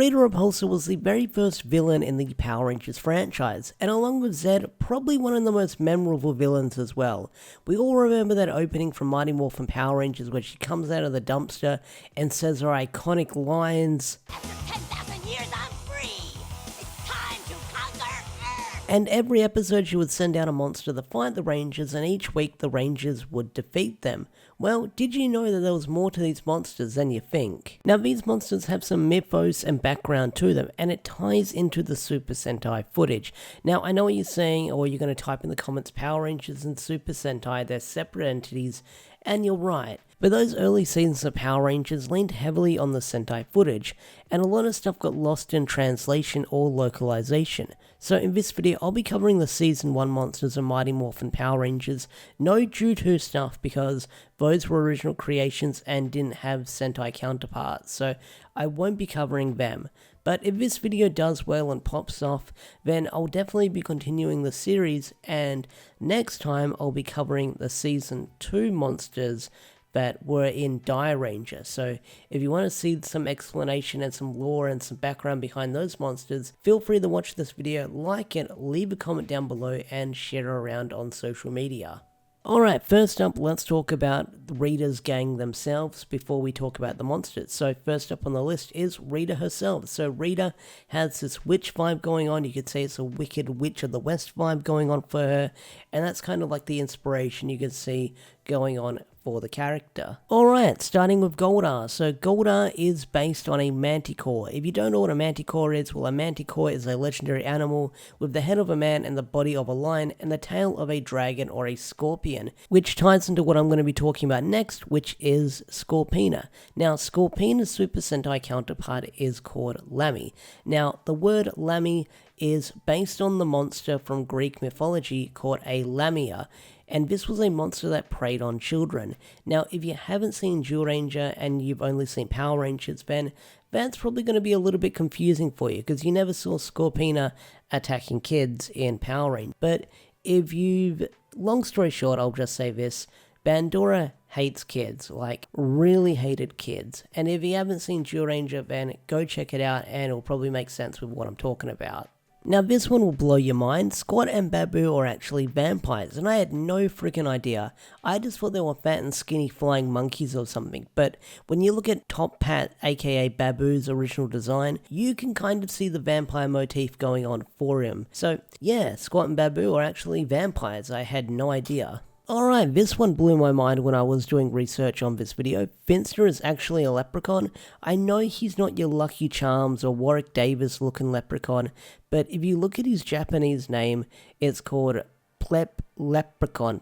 Rita Repulsa was the very first villain in the Power Rangers franchise, and along with Zed, probably one of the most memorable villains as well. We all remember that opening from Mighty Morphin Power Rangers where she comes out of the dumpster and says her iconic lines, "After 10,000 years, I'm free! It's time to conquer Earth!" And every episode she would send out a monster to fight the Rangers, and each week the Rangers would defeat them. Well, did you know that there was more to these monsters than you think? Now, these monsters have some mythos and background to them, and it ties into the Super Sentai footage. Now, I know what you're saying, or you're going to type in the comments, Power Rangers and Super Sentai, they're separate entities, and you're right. But those early seasons of Power Rangers leaned heavily on the Sentai footage, and a lot of stuff got lost in translation or localization. So in this video, I'll be covering the Season 1 monsters of Mighty Morphin Power Rangers, no Due 2 stuff because those were original creations and didn't have Sentai counterparts, so I won't be covering them. But if this video does well and pops off, then I'll definitely be continuing the series, and next time I'll be covering the Season 2 monsters that were in Ranger. So if you want to see some explanation and some lore and some background behind those monsters, feel free to watch this video, like it, leave a comment down below, and share it around on social media. Alright, first up, let's talk about Rita's gang themselves before we talk about the monsters. So first up on the list is Rita herself. So Rita has this witch vibe going on. You could say it's a Wicked Witch of the West vibe going on for her, and that's kind of like the inspiration you can see going on for the character. Alright, starting with Goldar. So Goldar is based on a manticore. If you don't know what a manticore is, well, a manticore is a legendary animal with the head of a man and the body of a lion and the tail of a dragon or a scorpion, which ties into what I'm going to be talking about next, which is Scorpina. Now, Scorpina's Super Sentai counterpart is called Lammy. Now, the word Lammy is based on the monster from Greek mythology called a Lamia, and this was a monster that preyed on children. Now, if you haven't seen Ranger and you've only seen Power Rangers, then that's probably going to be a little bit confusing for you, because you never saw Scorpina attacking kids in Power Rangers. But if you've, long story short, I'll just say this, Bandora hates kids, like really hated kids. And if you haven't seen Ranger, then go check it out and it'll probably make sense with what I'm talking about. Now this one will blow your mind. Squat and Babu are actually vampires, and I had no freaking idea. I just thought they were fat and skinny flying monkeys or something, but when you look at Top Pat, aka Babu's original design, you can kind of see the vampire motif going on for him. So yeah, Squat and Babu are actually vampires. I had no idea. Alright, this one blew my mind when I was doing research on this video. Finster is actually a leprechaun. I know he's not your Lucky Charms or Warwick Davis looking leprechaun, but if you look at his Japanese name, it's called Pleprecon.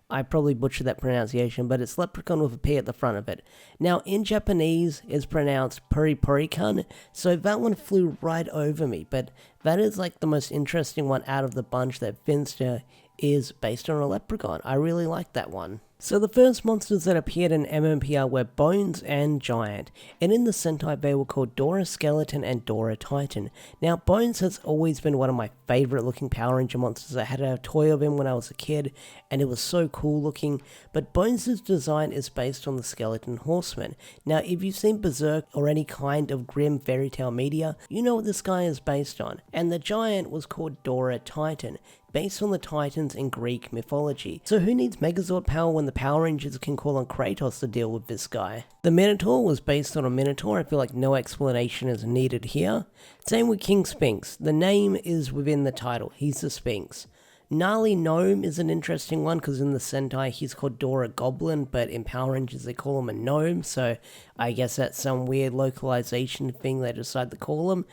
I probably butchered that pronunciation, but it's leprechaun with a P at the front of it. Now, in Japanese, it's pronounced Puripurikun, so that one flew right over me, but that is like the most interesting one out of the bunch, that Finster is based on a leprechaun. I really like that one. So the first monsters that appeared in MMPR were Bones and Giant, and in the Sentai they were called Dora Skeleton and Dora Titan. Now Bones has always been one of my favourite looking Power Ranger monsters. I had a toy of him when I was a kid and it was so cool looking, but Bones' design is based on the Skeleton Horseman. Now if you've seen Berserk or any kind of grim fairy tale media, you know what this guy is based on. And the Giant was called Dora Titan, based on the Titans in Greek mythology. So who needs Megazord power when the Power Rangers can call on Kratos to deal with this guy? The Minotaur was based on a Minotaur. I feel like no explanation is needed here. Same with King Sphinx. The name is within the title. He's the Sphinx. Gnarly Gnome is an interesting one because in the Sentai he's called Dora Goblin, but in Power Rangers they call him a gnome, so I guess that's some weird localization thing they decide to call him.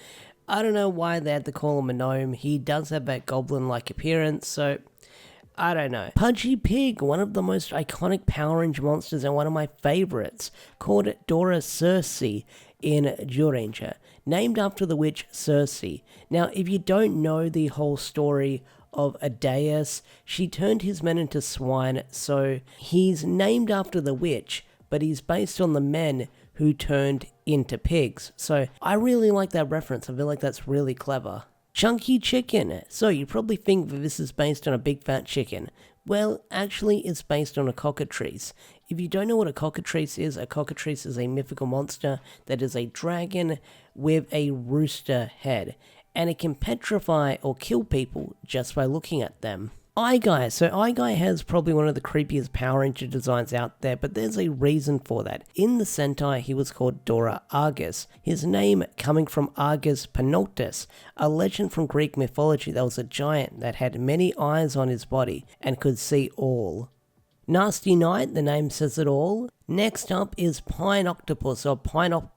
I don't know why they had to call him a gnome. He does have that goblin-like appearance, so I don't know. Pudgy Pig, one of the most iconic Power Ranger monsters and one of my favorites, called Dora Circe in Ranger, named after the witch Circe. Now, if you don't know the whole story of Aedeas, she turned his men into swine, so he's named after the witch, but he's based on the men who turned into pigs. So I really like that reference. I feel like that's really clever. Chunky Chicken. So you probably think that this is based on a big fat chicken. Well, actually, it's based on a cockatrice. If you don't know what a cockatrice is a mythical monster that is a dragon with a rooster head, and it can petrify or kill people just by looking at them. Eye Guy. So Eye Guy has probably one of the creepiest Power Ranger designs out there, but there's a reason for that. In the Sentai, he was called Dora Argus. His name coming from Argus Panoptes, a legend from Greek mythology that was a giant that had many eyes on his body and could see all. Nasty Knight, the name says it all. Next up is Pine Octopus, or Pinoctopus,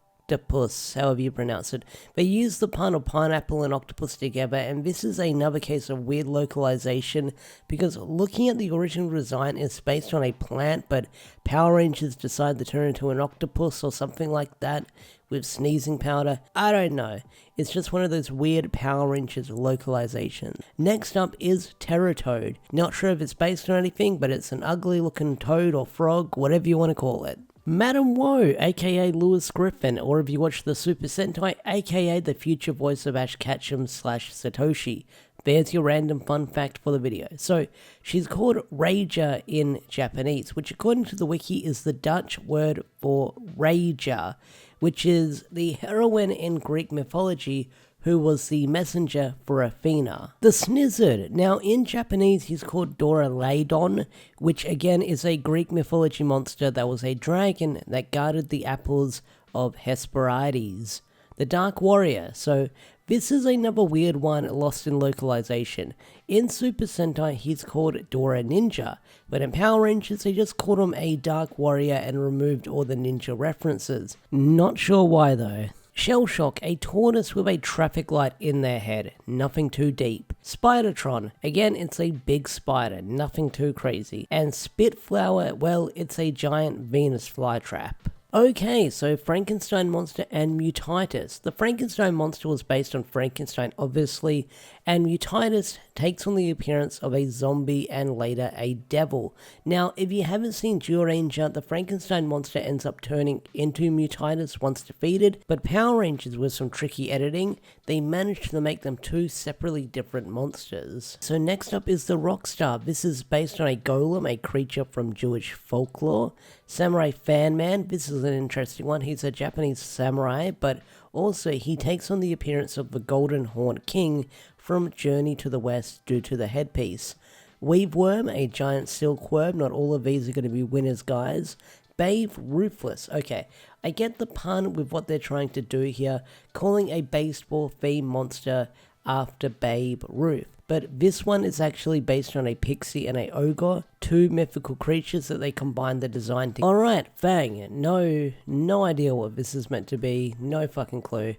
however you pronounce it. They use the pun of pineapple and octopus together, and this is another case of weird localization, because looking at the original design, it's based on a plant, but Power Rangers decide to turn into an octopus or something like that, with sneezing powder. I don't know. It's just one of those weird Power Rangers localizations. Next up is Terratoad. Not sure if it's based on anything, but it's an ugly looking toad or frog, whatever you want to call it. Madam Woe, aka Lewis Griffin, or if you watch the Super Sentai, aka the future voice of Ash Ketchum / Satoshi. There's your random fun fact for the video. So, she's called Rager in Japanese, which according to the wiki is the Dutch word for Rager, which is the heroine in Greek mythology who was the messenger for Athena. The Snizzard. Now in Japanese he's called Doralaidon, which again is a Greek mythology monster that was a dragon that guarded the apples of Hesperides, the Dark Warrior. So this is another weird one lost in localization. In Super Sentai he's called Dora Ninja, but in Power Rangers they just called him a Dark Warrior and removed all the ninja references. Not sure why though. Shell Shock, a tortoise with a traffic light in their head, nothing too deep. Spidertron, again it's a big spider, nothing too crazy. And Spitflower, well it's a giant Venus flytrap. Okay, so Frankenstein monster and Mutitis. The Frankenstein monster was based on Frankenstein obviously, and Mutitis takes on the appearance of a zombie and later a devil. Now, if you haven't seen Zyuranger, the Frankenstein monster ends up turning into Mutitis once defeated, but Power Rangers with some tricky editing, they managed to make them two separately different monsters. So next up is the Rockstar. This is based on a golem, a creature from Jewish folklore. Samurai Fan Man, this is an interesting one. He's a Japanese samurai, but also he takes on the appearance of the Golden Horned King from Journey to the West due to the headpiece. Weaveworm, a giant silkworm. Not all of these are going to be winners, guys. Babe Ruthless. Okay, I get the pun with what they're trying to do here, calling a baseball-themed monster after Babe Ruth. But this one is actually based on a pixie and a ogre, two mythical creatures that they combine the design together. Alright, Fang, no idea what this is meant to be, no fucking clue.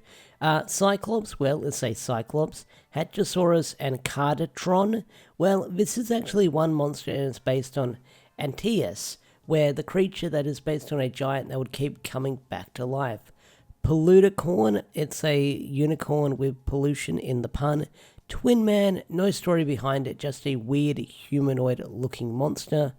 Cyclops, well, let's say Cyclops. Hatchosaurus and Cardatron, well, this is actually one monster and it's based on Antaeus, where the creature that is based on a giant that would keep coming back to life. Polludicorn, it's a unicorn with pollution in the pun. Twin Man, no story behind it, just a weird humanoid looking monster.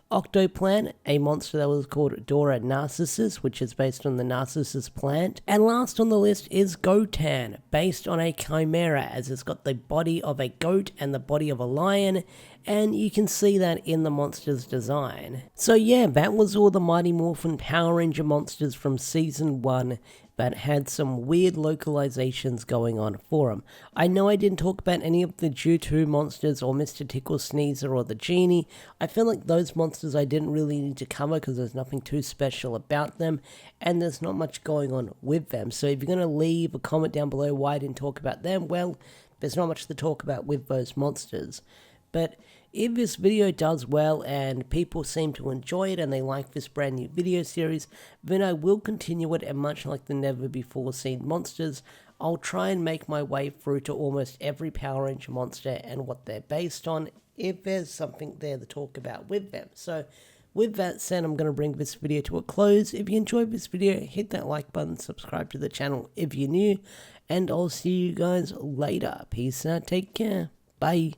Octoplan, a monster that was called Dora Narcissus, which is based on the Narcissus plant. And last on the list is Gotan, based on a chimera, as it's got the body of a goat and the body of a lion, and you can see that in the monster's design. So yeah, that was all the Mighty Morphin Power Ranger monsters from Season 1 that had some weird localizations going on for them. I know I didn't talk about any of the Ju2 monsters or Mr. Tickle Sneezer or the Genie. I feel like those monsters I didn't really need to cover because there's nothing too special about them and there's not much going on with them. So if you're going to leave a comment down below why I didn't talk about them, well, there's not much to talk about with those monsters. But if this video does well and people seem to enjoy it and they like this brand new video series, then I will continue it, and much like the never before seen monsters, I'll try and make my way through to almost every Power Ranger monster and what they're based on, if there's something there to talk about with them. So with that said, I'm going to bring this video to a close. If you enjoyed this video, hit that like button, subscribe to the channel if you're new, and I'll see you guys later. Peace out, take care, bye.